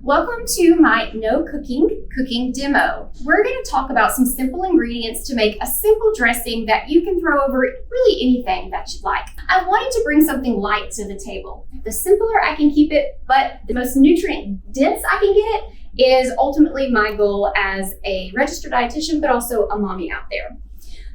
Welcome to my no cooking demo. We're going to talk about some simple ingredients to make a simple dressing that you can throw over really anything that you like. I wanted to bring something light to the table. The simpler I can keep it, but the most nutrient dense I can get it is ultimately my goal as a registered dietitian, but also a mommy out there.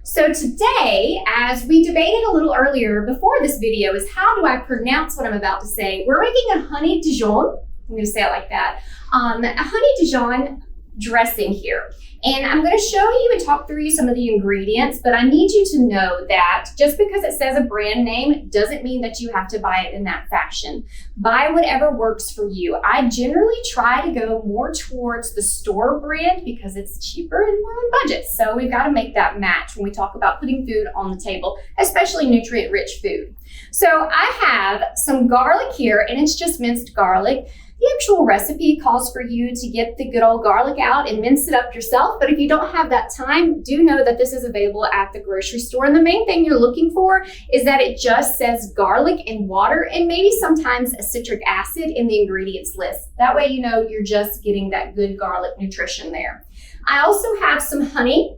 So today, as we debated a little earlier before this video, is how do I pronounce what I'm about to say? We're making a honey Dijon. I'm going to say it like that. A honey Dijon dressing here. And I'm going to show you and talk through some of the ingredients, but I need you to know that just because it says a brand name doesn't mean that you have to buy it in that fashion. Buy whatever works for you. I generally try to go more towards the store brand because it's cheaper and more on budget. So we've got to make that match when we talk about putting food on the table, especially nutrient-rich food. So I have some garlic here, and it's just minced garlic. The actual recipe calls for you to get the good old garlic out and mince it up yourself, but if you don't have that time, do know that this is available at the grocery store. And the main thing you're looking for is that it just says garlic and water and maybe sometimes a citric acid in the ingredients list. That way you know you're just getting that good garlic nutrition there. I also have some honey.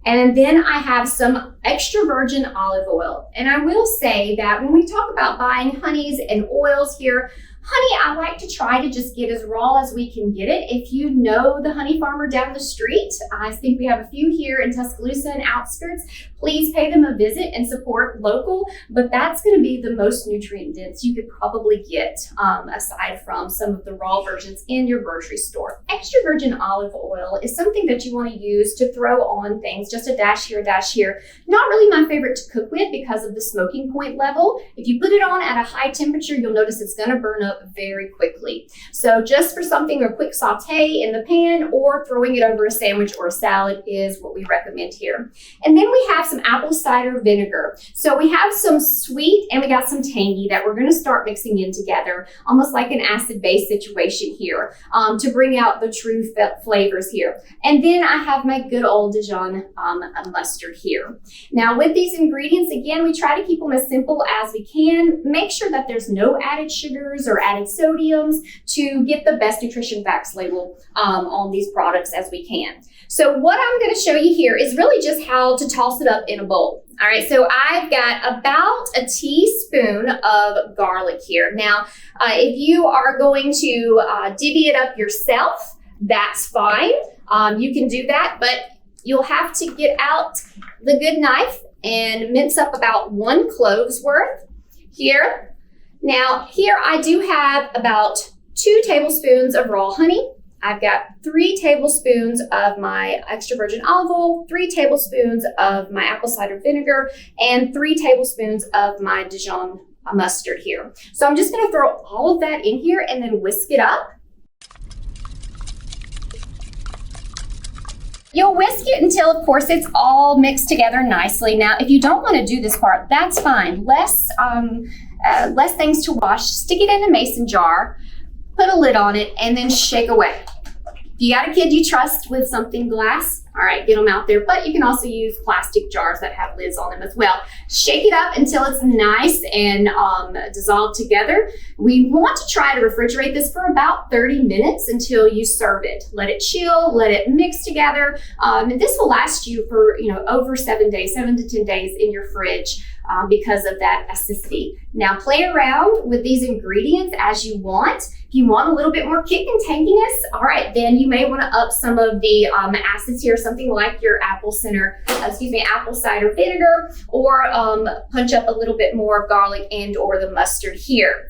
And then I have some extra virgin olive oil. And I will say that when we talk about buying honeys and oils here, honey, I like to try to just get as raw as we can get it. If you know the honey farmer down the street, I think we have a few here in Tuscaloosa and outskirts, please pay them a visit and support local, but that's gonna be the most nutrient dense you could probably get aside from some of the raw versions in your grocery store. Extra virgin olive oil is something that you wanna use to throw on things, just a dash here, a dash here. Not really my favorite to cook with because of the smoking point level. If you put it on at a high temperature, you'll notice it's gonna burn up very quickly. So just for something, a quick saute in the pan or throwing it over a sandwich or a salad is what we recommend here. And then we have some apple cider vinegar. So we have some sweet and we got some tangy that we're going to start mixing in together, almost like an acid base situation here to bring out the true flavors here. And then I have my good old Dijon mustard here. Now with these ingredients, again, we try to keep them as simple as we can. Make sure that there's no added sugars or added sodiums to get the best nutrition facts label on these products as we can. So what I'm going to show you here is really just how to toss it up in a bowl. All right, so I've got about a teaspoon of garlic here. Now, if you are going to divvy it up yourself, that's fine. You can do that, but you'll have to get out the good knife and mince up about 1 clove's worth here. Now, here I do have about 2 tablespoons of raw honey. I've got 3 tablespoons of my extra virgin olive oil, 3 tablespoons of my apple cider vinegar, and 3 tablespoons of my Dijon mustard here. So I'm just gonna throw all of that in here and then whisk it up. You'll whisk it until, of course, it's all mixed together nicely. Now, if you don't want to do this part, that's fine. Less things to wash. Stick it in a mason jar, put a lid on it, and then shake away. If you got a kid you trust with something glass, all right, get them out there. But you can also use plastic jars that have lids on them as well. Shake it up until it's nice and dissolved together. We want to try to refrigerate this for about 30 minutes until you serve it. Let it chill, let it mix together. And this will last you for over 7 days, 7 to 10 days in your fridge because of that acidity. Now play around with these ingredients as you want. If you want a little bit more kick and tanginess, all right, then you may want to up some of the acids here, something like your apple cider vinegar, or punch up a little bit more of garlic and or the mustard here.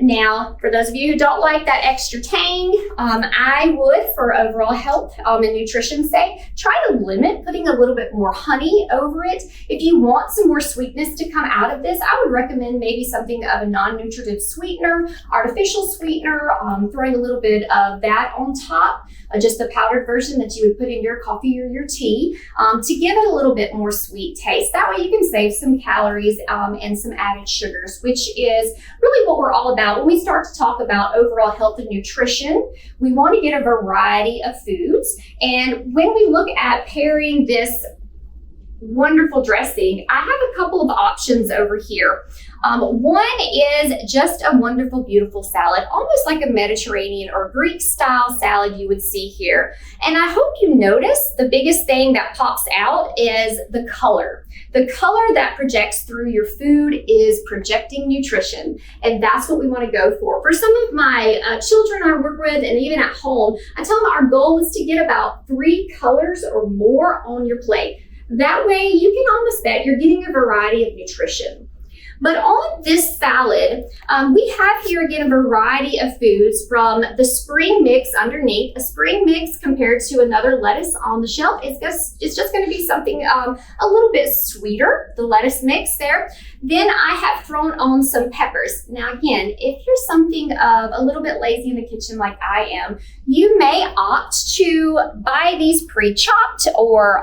Now, for those of you who don't like that extra tang, I would, for overall health and nutrition's sake, try to limit putting a little bit more honey over it. If you want some more sweetness to come out of this, I would recommend maybe something of a non-nutritive sweetener, artificial sweetener, throwing a little bit of that on top, just the powdered version that you would put in your coffee or your tea to give it a little bit more sweet taste. That way you can save some calories and some added sugars, which is really what we're all about. When we start to talk about overall health and nutrition, we want to get a variety of foods. And when we look at pairing this wonderful dressing, I have a couple of options over here. One is just a wonderful, beautiful salad, almost like a Mediterranean or Greek style salad you would see here. And I hope you notice the biggest thing that pops out is the color. The color that projects through your food is projecting nutrition, and that's what we want to go for. For some of my children I work with, and even at home, I tell them our goal is to get about 3 colors or more on your plate. That way you can almost bet you're getting a variety of nutrition. But on this salad, we have here again a variety of foods from the spring mix underneath. A spring mix compared to another lettuce on the shelf, it's just going to be something a little bit sweeter, the lettuce mix there. Then I have thrown on some peppers. Now again, if you're something of a little bit lazy in the kitchen like I am, you may opt to buy these pre-chopped or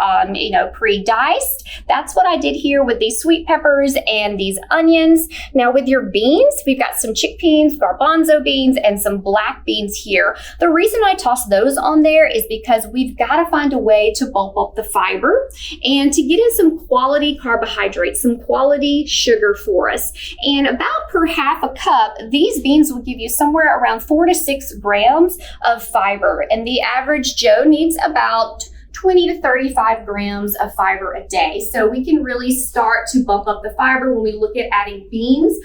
pre-diced. That's what I did here with these sweet peppers and these onions. Now with your beans, we've got some chickpeas, garbanzo beans, and some black beans here. The reason I toss those on there is because we've got to find a way to bulk up the fiber and to get in some quality carbohydrates, some quality sugar for us. And about per half a cup, these beans will give you somewhere around 4 to 6 grams of fiber. And the average Joe needs about 20 to 35 grams of fiber a day. So we can really start to bump up the fiber when we look at adding beans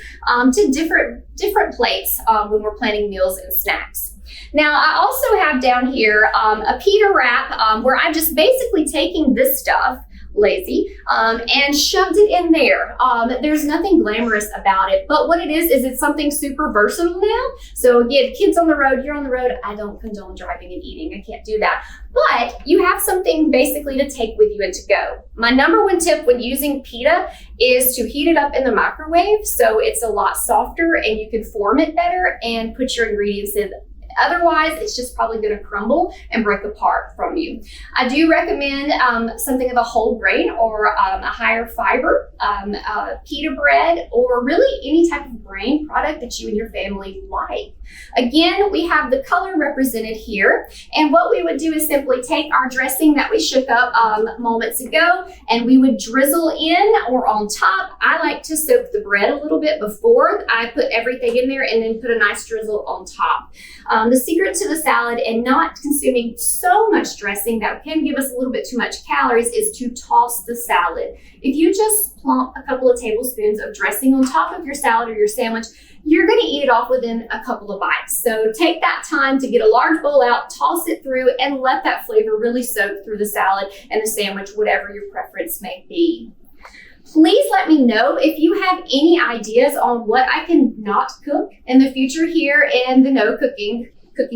to different plates when we're planning meals and snacks. Now, I also have down here a pita wrap where I'm just basically taking this stuff, lazy, and shoved it in there. There's nothing glamorous about it, but what it is it's something super versatile now. So again, kids on the road, you're on the road, I don't condone driving and eating, I can't do that. But you have something basically to take with you and to go. My number one tip when using pita is to heat it up in the microwave so it's a lot softer and you can form it better and put your ingredients in. Otherwise, it's just probably going to crumble and break apart from you. I do recommend something of a whole grain or a higher fiber, pita bread, or really any type of grain product that you and your family like. Again, we have the color represented here. And what we would do is simply take our dressing that we shook up moments ago, and we would drizzle in or on top. I like to soak the bread a little bit before I put everything in there and then put a nice drizzle on top. The secret to the salad and not consuming so much dressing that can give us a little bit too much calories is to toss the salad. If you just plump a couple of tablespoons of dressing on top of your salad or your sandwich, you're going to eat it off within a couple of bites. So take that time to get a large bowl out, toss it through, and let that flavor really soak through the salad and the sandwich, whatever your preference may be. Please let me know if you have any ideas on what I can not cook in the future here in the No Cooking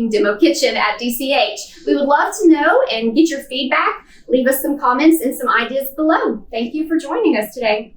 Demo Kitchen at DCH. We would love to know and get your feedback. Leave us some comments and some ideas below. Thank you for joining us today.